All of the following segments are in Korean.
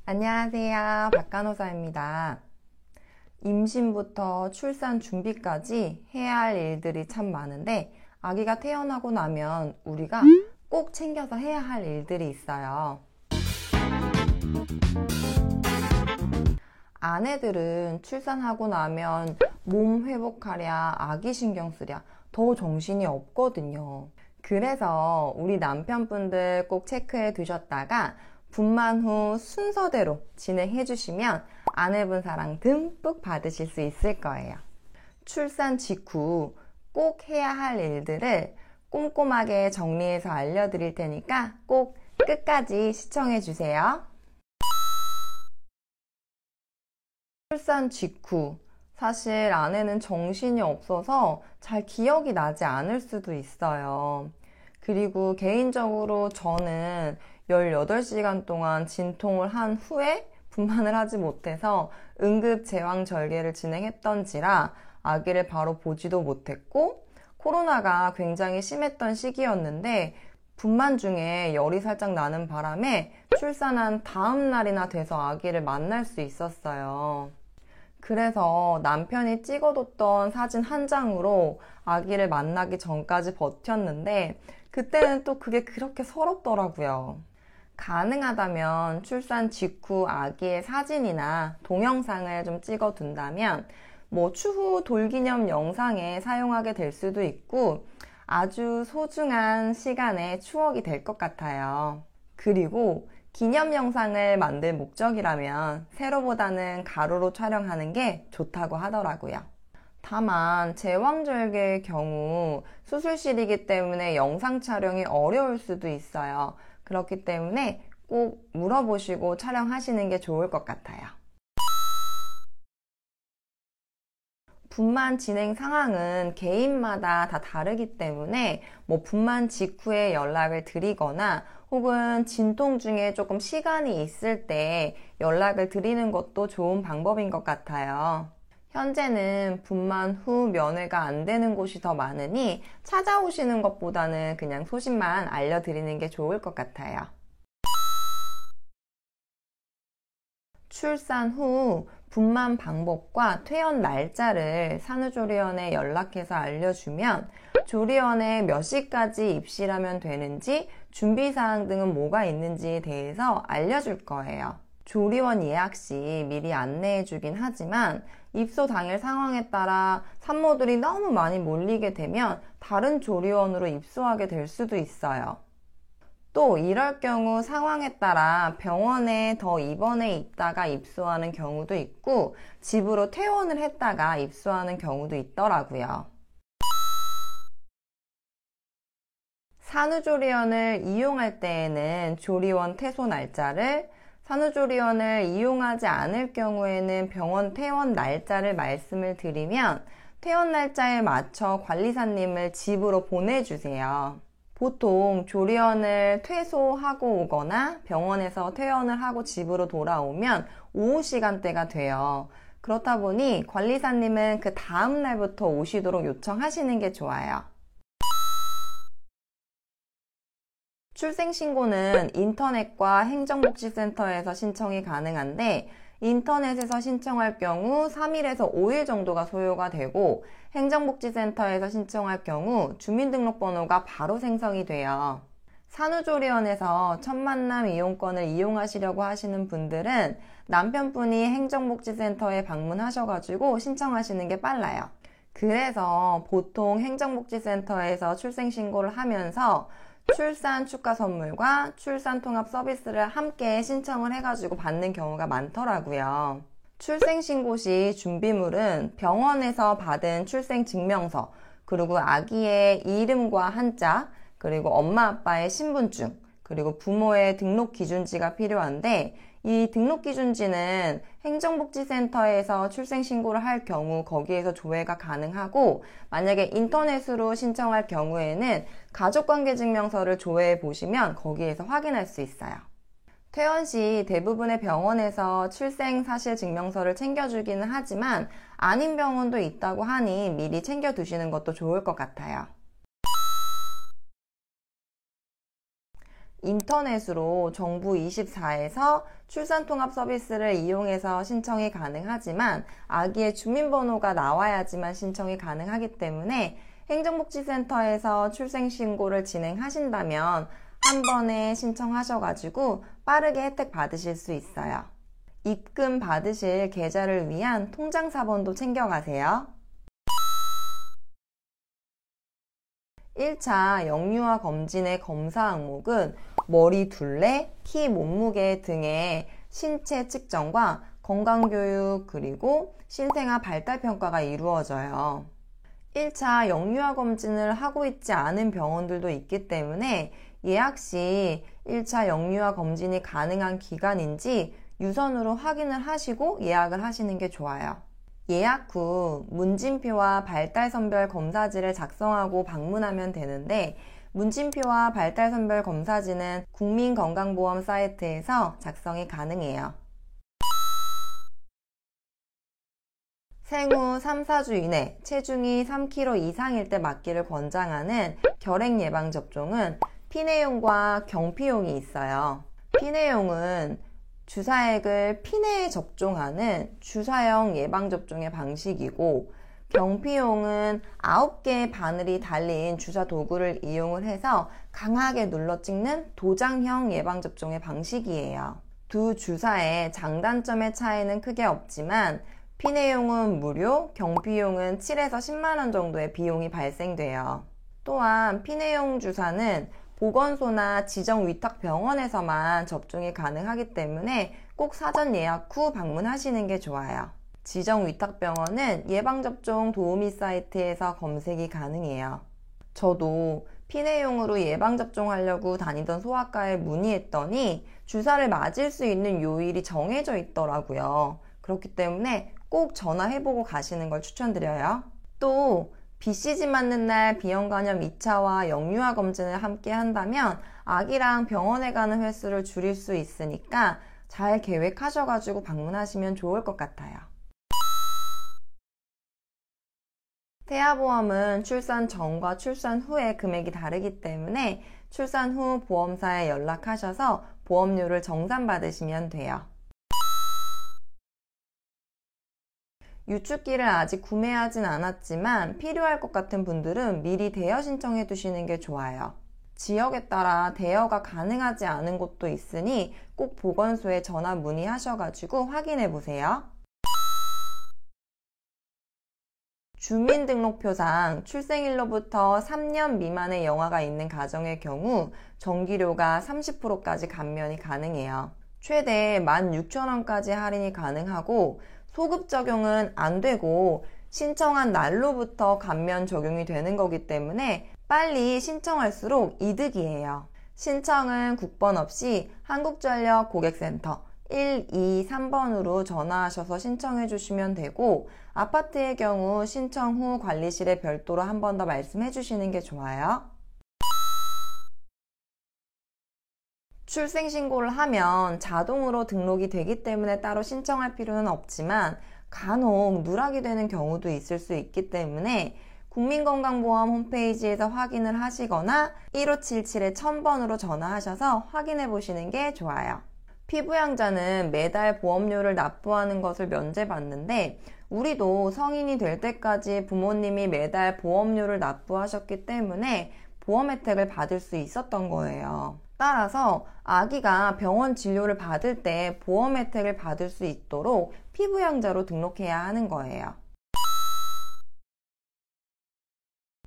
안녕하세요. 박간호사입니다. 임신부터 출산 준비까지 해야 할 일들이 참 많은데 아기가 태어나고 나면 우리가 꼭 챙겨서 해야 할 일들이 있어요. 아내들은 출산하고 나면 몸 회복하랴, 아기 신경 쓰랴 더 정신이 없거든요. 그래서 우리 남편분들 꼭 체크해 두셨다가 분만 후 순서대로 진행해 주시면 아내분 사랑 듬뿍 받으실 수 있을 거예요. 출산 직후 꼭 해야 할 일들을 꼼꼼하게 정리해서 알려드릴 테니까 꼭 끝까지 시청해 주세요. 출산 직후 사실 아내는 정신이 없어서 잘 기억이 나지 않을 수도 있어요. 그리고 개인적으로 저는 18시간 동안 진통을 한 후에 분만을 하지 못해서 응급 제왕절개를 진행했던지라 아기를 바로 보지도 못했고 코로나가 굉장히 심했던 시기였는데 분만 중에 열이 살짝 나는 바람에 출산한 다음 날이나 돼서 아기를 만날 수 있었어요. 그래서 남편이 찍어뒀던 사진 한 장으로 아기를 만나기 전까지 버텼는데 그때는 또 그게 그렇게 서럽더라고요. 가능하다면 출산 직후 아기의 사진이나 동영상을 좀 찍어둔다면 추후 돌기념 영상에 사용하게 될 수도 있고 아주 소중한 시간의 추억이 될 것 같아요. 그리고 기념 영상을 만들 목적이라면 세로보다는 가로로 촬영하는 게 좋다고 하더라고요. 다만 제왕절개의 경우 수술실이기 때문에 영상 촬영이 어려울 수도 있어요. 그렇기 때문에 꼭 물어보시고 촬영하시는 게 좋을 것 같아요. 분만 진행 상황은 개인마다 다 다르기 때문에 분만 직후에 연락을 드리거나 혹은 진통 중에 조금 시간이 있을 때 연락을 드리는 것도 좋은 방법인 것 같아요. 현재는 분만 후 면회가 안 되는 곳이 더 많으니 찾아오시는 것보다는 그냥 소식만 알려드리는 게 좋을 것 같아요. 출산 후 분만 방법과 퇴원 날짜를 산후조리원에 연락해서 알려주면 조리원에 몇 시까지 입실하면 되는지 준비사항 등은 뭐가 있는지에 대해서 알려줄 거예요. 조리원 예약 시 미리 안내해 주긴 하지만 입소 당일 상황에 따라 산모들이 너무 많이 몰리게 되면 다른 조리원으로 입소하게 될 수도 있어요. 또 이럴 경우 상황에 따라 병원에 더 입원해 있다가 입소하는 경우도 있고 집으로 퇴원을 했다가 입소하는 경우도 있더라고요. 산후조리원을 이용할 때에는 조리원 퇴소 날짜를, 산후조리원을 이용하지 않을 경우에는 병원 퇴원 날짜를 말씀을 드리면 퇴원 날짜에 맞춰 관리사님을 집으로 보내주세요. 보통 조리원을 퇴소하고 오거나 병원에서 퇴원을 하고 집으로 돌아오면 오후 시간대가 돼요. 그렇다 보니 관리사님은 그 다음 날부터 오시도록 요청하시는 게 좋아요. 출생신고는 인터넷과 행정복지센터에서 신청이 가능한데 인터넷에서 신청할 경우 3일에서 5일 정도가 소요가 되고 행정복지센터에서 신청할 경우 주민등록번호가 바로 생성이 돼요. 산후조리원에서 첫 만남 이용권을 이용하시려고 하시는 분들은 남편분이 행정복지센터에 방문하셔가지고 신청하시는 게 빨라요. 그래서 보통 행정복지센터에서 출생신고를 하면서 출산 축하 선물과 출산 통합 서비스를 함께 신청을 해가지고 받는 경우가 많더라고요. 출생신고 시 준비물은 병원에서 받은 출생증명서, 그리고 아기의 이름과 한자, 그리고 엄마 아빠의 신분증, 그리고 부모의 등록기준지가 필요한데 이 등록기준지는 행정복지센터에서 출생신고를 할 경우 거기에서 조회가 가능하고 만약에 인터넷으로 신청할 경우에는 가족관계증명서를 조회해 보시면 거기에서 확인할 수 있어요. 퇴원 시 대부분의 병원에서 출생사실증명서를 챙겨주기는 하지만 아닌 병원도 있다고 하니 미리 챙겨두시는 것도 좋을 것 같아요. 인터넷으로 정부24에서 출산통합 서비스를 이용해서 신청이 가능하지만 아기의 주민번호가 나와야지만 신청이 가능하기 때문에 행정복지센터에서 출생신고를 진행하신다면 한 번에 신청하셔가지고 빠르게 혜택 받으실 수 있어요. 입금 받으실 계좌를 위한 통장사본도 챙겨가세요. 1차 영유아 검진의 검사 항목은 머리 둘레, 키, 몸무게 등의 신체 측정과 건강교육 그리고 신생아 발달평가가 이루어져요. 1차 영유아 검진을 하고 있지 않은 병원들도 있기 때문에 예약 시 1차 영유아 검진이 가능한 기간인지 유선으로 확인을 하시고 예약을 하시는 게 좋아요. 예약 후 문진표와 발달선별 검사지를 작성하고 방문하면 되는데 문진표와 발달선별 검사지는 국민건강보험 사이트에서 작성이 가능해요. 생후 3, 4주 이내 체중이 3kg 이상일 때 맞기를 권장하는 결핵 예방접종은 피내용과 경피용이 있어요. 피내용은 주사액을 피내에 접종하는 주사형 예방접종의 방식이고 경피용은 9개의 바늘이 달린 주사 도구를 이용을 해서 강하게 눌러 찍는 도장형 예방접종의 방식이에요. 두 주사의 장단점의 차이는 크게 없지만 피내용은 무료, 경피용은 7에서 10만 원 정도의 비용이 발생돼요. 또한 피내용 주사는 보건소나 지정 위탁병원에서만 접종이 가능하기 때문에 꼭 사전 예약 후 방문하시는 게 좋아요. 지정 위탁병원은 예방접종 도우미 사이트에서 검색이 가능해요. 저도 피내용으로 예방접종하려고 다니던 소아과에 문의했더니 주사를 맞을 수 있는 요일이 정해져 있더라고요. 그렇기 때문에 꼭 전화해보고 가시는 걸 추천드려요. 또 BCG 맞는 날 비형간염 2차와 영유아 검진을 함께 한다면 아기랑 병원에 가는 횟수를 줄일 수 있으니까 잘 계획하셔가지고 방문하시면 좋을 것 같아요. 태아보험은 출산 전과 출산 후의 금액이 다르기 때문에 출산 후 보험사에 연락하셔서 보험료를 정산받으시면 돼요. 유축기를 아직 구매하진 않았지만 필요할 것 같은 분들은 미리 대여 신청해 두시는 게 좋아요. 지역에 따라 대여가 가능하지 않은 곳도 있으니 꼭 보건소에 전화 문의하셔가지고 확인해 보세요. 주민등록표상 출생일로부터 3년 미만의 영아가 있는 가정의 경우 전기료가 30%까지 감면이 가능해요. 최대 16,000원까지 할인이 가능하고 소급 적용은 안 되고 신청한 날로부터 감면 적용이 되는 거기 때문에 빨리 신청할수록 이득이에요. 신청은 국번 없이 한국전력 고객센터 123번으로 전화하셔서 신청해 주시면 되고 아파트의 경우 신청 후 관리실에 별도로 한 번 더 말씀해 주시는 게 좋아요. 출생신고를 하면 자동으로 등록이 되기 때문에 따로 신청할 필요는 없지만 간혹 누락이 되는 경우도 있을 수 있기 때문에 국민건강보험 홈페이지에서 확인을 하시거나 1577-1000번으로 전화하셔서 확인해 보시는 게 좋아요. 피부양자는 매달 보험료를 납부하는 것을 면제받는데 우리도 성인이 될 때까지 부모님이 매달 보험료를 납부하셨기 때문에 보험 혜택을 받을 수 있었던 거예요. 따라서 아기가 병원 진료를 받을 때 보험 혜택을 받을 수 있도록 피부양자로 등록해야 하는 거예요.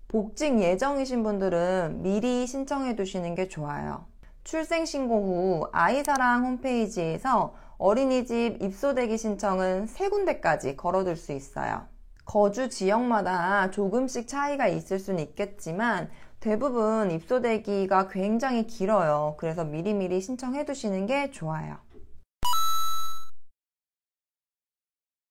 복직 예정이신 분들은 미리 신청해 두시는 게 좋아요. 출생신고 후 아이사랑 홈페이지에서 어린이집 입소대기 신청은 3군데까지 걸어둘 수 있어요. 거주 지역마다 조금씩 차이가 있을 수는 있겠지만 대부분 입소대기가 굉장히 길어요. 그래서 미리미리 신청해 두시는 게 좋아요.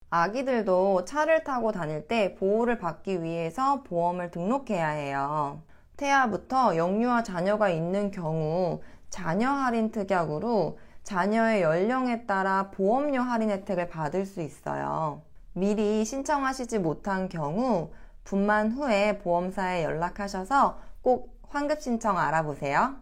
아기들도 차를 타고 다닐 때 보호를 받기 위해서 보험을 등록해야 해요. 태아부터 영유아 자녀가 있는 경우 자녀 할인 특약으로 자녀의 연령에 따라 보험료 할인 혜택을 받을 수 있어요. 미리 신청하시지 못한 경우 분만 후에 보험사에 연락하셔서 꼭 환급 신청 알아보세요.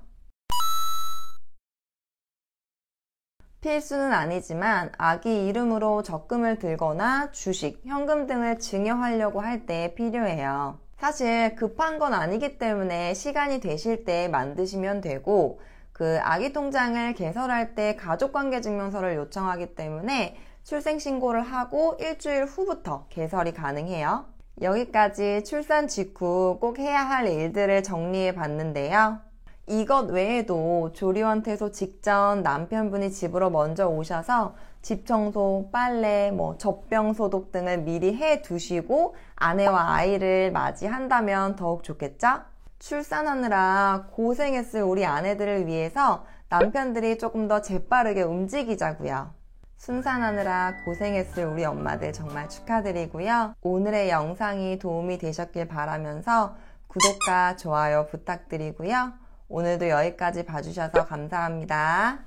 필수는 아니지만 아기 이름으로 적금을 들거나 주식, 현금 등을 증여하려고 할 때 필요해요. 사실 급한 건 아니기 때문에 시간이 되실 때 만드시면 되고, 그 아기 통장을 개설할 때 가족관계증명서를 요청하기 때문에 출생신고를 하고 일주일 후부터 개설이 가능해요. 여기까지 출산 직후 꼭 해야 할 일들을 정리해 봤는데요. 이것 외에도 조리원 퇴소 직전 남편분이 집으로 먼저 오셔서 집 청소, 빨래, 젖병 소독 등을 미리 해 두시고 아내와 아이를 맞이한다면 더욱 좋겠죠? 출산하느라 고생했을 우리 아내들을 위해서 남편들이 조금 더 재빠르게 움직이자고요. 순산하느라 고생했을 우리 엄마들 정말 축하드리고요. 오늘의 영상이 도움이 되셨길 바라면서 구독과 좋아요 부탁드리고요. 오늘도 여기까지 봐주셔서 감사합니다.